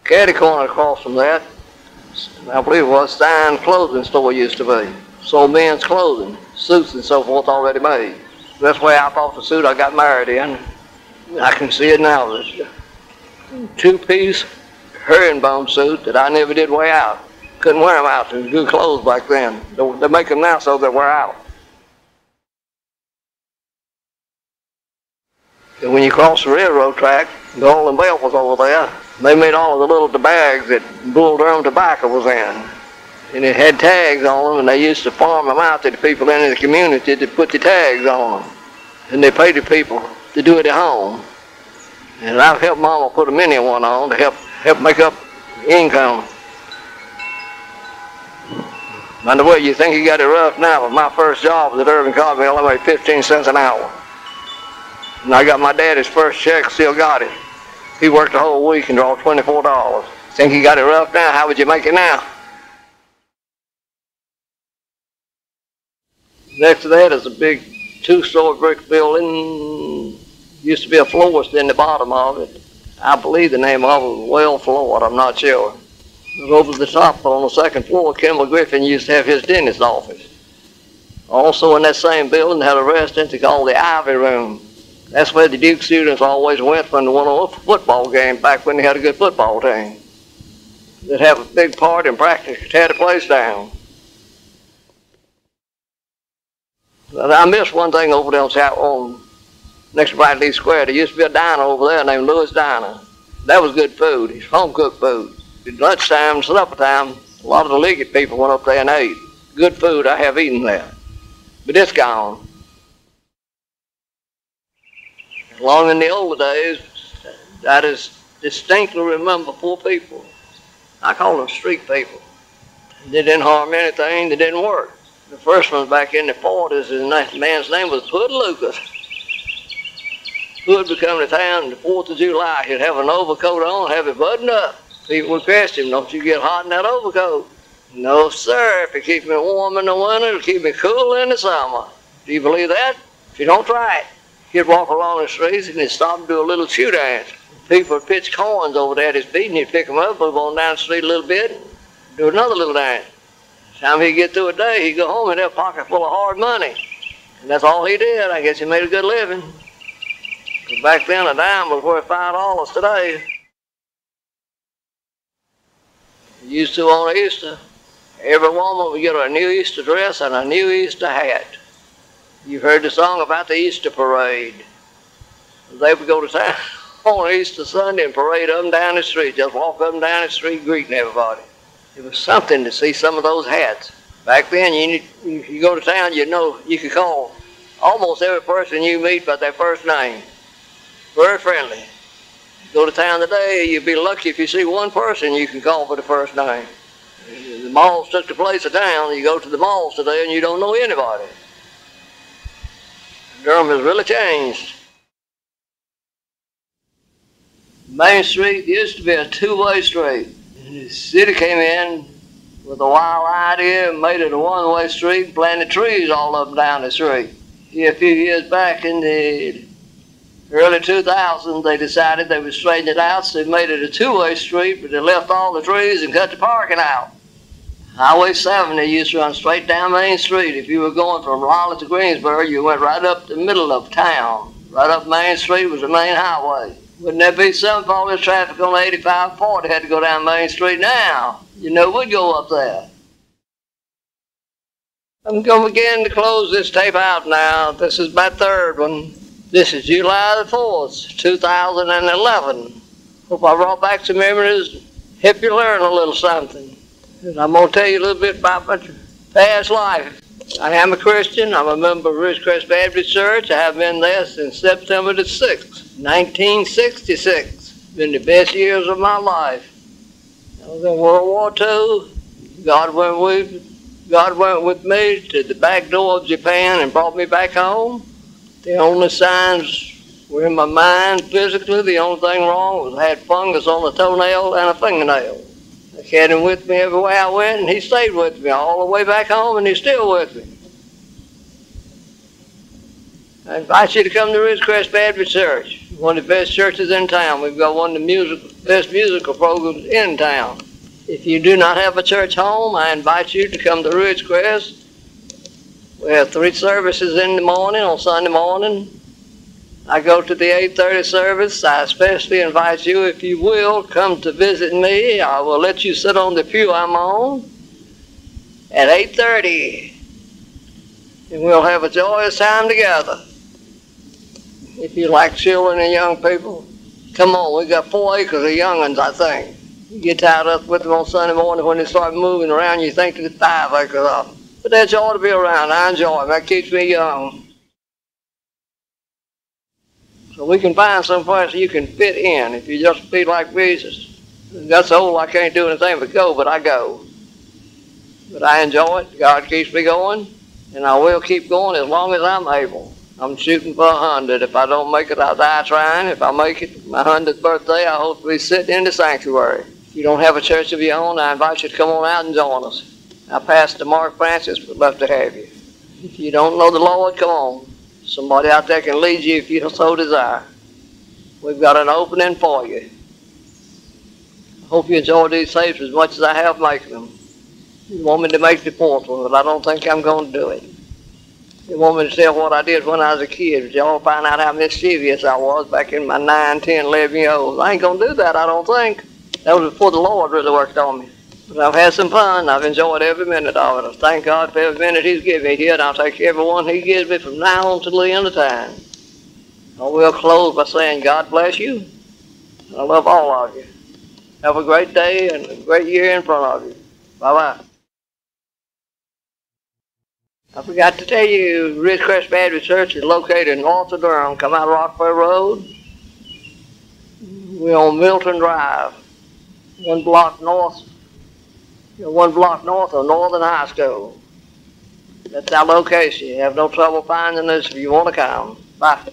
Caddy corner across from that, I believe it was Stein clothing store used to be. Sold men's clothing, suits and so forth already made. That's where I bought the suit I got married in. I can see it now. It's a two-piece herringbone suit that I never did wear out. Couldn't wear them out. They were good clothes back then. They make them now so they wear out. And when you cross the railroad track, Golden Belt was over there. They made all of the bags that Old Durham tobacco was in. And it had tags on them, and they used to farm them out to the people in the community to put the tags on them. And they paid the people to do it at home. And I've helped Mama put a mini one on to help make up income. By the way, you think you got it rough now, but my first job was at Irving Cotton Mill. I made 15 cents an hour. And I got my daddy's first check, still got it. He worked the whole week and drew $24. Think you got it rough now? How would you make it now? Next to that is a big two-story brick building. Used to be a florist in the bottom of it. I believe the name of it was Well Floored, I'm not sure. Over the top on the second floor, Kimball Griffin used to have his dentist office. Also in that same building had a restaurant they called the Ivy Room. That's where the Duke students always went when they won a football game back when they had a good football team. They'd have a big party and practice to tear the place down. I missed one thing over there on next to Bradley Square. There used to be a diner over there named Lewis Diner. That was good food. It's home-cooked food. At lunchtime, supper time, a lot of the Liggett people went up there and ate. Good food, I have eaten there. But it's gone. Long in the older days, I just distinctly remember 4 people. I call them street people. They didn't harm anything, they didn't work. The first one was back in the 40s, and the man's name was Hood Lucas. Hood would come to town the 4th of July. He'd have an overcoat on, have it buttoned up. People would question him, don't you get hot in that overcoat? No, sir. If it keeps me warm in the winter, it'll keep me cool in the summer. Do you believe that? If you don't try it. He'd walk along the streets and he'd stop and do a little shoe dance. People would pitch coins over there at his feet and he'd pick them up, move on down the street a little bit, and do another little dance. By the time he'd get through a day, he'd go home and have a pocket full of hard money. And that's all he did. I guess he made a good living. Back then, a dime was worth $5 today. Used to on Easter, every woman would get her a new Easter dress and a new Easter hat. You've heard the song about the Easter parade. They would go to town on Easter Sunday and parade up and down the street, just walk up and down the street greeting everybody. It was something to see some of those hats. Back then, you go to town, you know you could call almost every person you meet by their first name. Very friendly. Go to town today, you'd be lucky if you see one person you can call by the first name. The malls took the place of town. You go to the malls today and you don't know anybody. Durham has really changed. Main Street used to be a two-way street. The city came in with a wild idea and made it a one-way street and planted trees all up and down the street. A few years back in the early 2000s, they decided they would straighten it out, so they made it a two-way street, but they left all the trees and cut the parking out. Highway 70 used to run straight down Main Street. If you were going from Raleigh to Greensboro, you went right up the middle of town. Right up Main Street was the main highway. Wouldn't there be some for all this traffic on 8540 had to go down Main Street now? You know we'd go up there. I'm going to begin to close this tape out now. This is my third one. This is July the 4th, 2011. Hope I brought back some memories, help you learn a little something. And I'm going to tell you a little bit about my past life. I am a Christian. I'm a member of Ridgecrest Baptist Church. I have been there since September the 6th, 1966. Been the best years of my life. I was in World War II. God went with me to the back door of Japan and brought me back home. The only signs were in my mind physically. The only thing wrong was I had fungus on a toenail and a fingernail. I had him with me everywhere I went, and he stayed with me all the way back home, and he's still with me. I invite you to come to Ridgecrest Baptist Church. one of the best churches in town. We've got one of the best musical programs in town. If you do not have a church home, I invite you to come to Ridgecrest. We have 3 services in the morning on Sunday morning. I go to the 8:30 service. I especially invite you, if you will, come to visit me. I will let you sit on the pew I'm on at 8:30, and we'll have a joyous time together. If you like children and young people, come on. We got 4 acres of young'uns, I think. You get tied up with them on Sunday morning. When they start moving around, you think there's 5 acres of them. But that's joy to be around. I enjoy it. That keeps me young. So we can find some place you can fit in if you just be like Jesus. That's old, I can't do anything but go, but I go. But I enjoy it. God keeps me going, and I will keep going as long as I'm able. I'm shooting for 100. If I don't make it, I'll die trying. If I make it, my 100th birthday, I hope to be sitting in the sanctuary. If you don't have a church of your own, I invite you to come on out and join us. Our pastor, Mark Francis, would love to have you. If you don't know the Lord, come on. Somebody out there can lead you if you so desire. We've got an opening for you. I hope you enjoy these tapes as much as I have making them. You want me to make the 4th one, but I don't think I'm going to do it. You want me to tell what I did when I was a kid, but y'all find out how mischievous I was back in my 9, 10, 11 years old. I ain't going to do that, I don't think. That was before the Lord really worked on me. But I've had some fun. I've enjoyed every minute of it. I thank God for every minute He's given me here, and I'll take every one He gives me from now on to the end of time. I will close by saying God bless you. I love all of you. Have a great day and a great year in front of you. Bye-bye. I forgot to tell you, Ridgecrest Baptist Church is located north of Durham. Come out Rockford Road. We're on Milton Drive, one block north of Northern High School. That's our location. You have no trouble finding us if you want to come. Bye.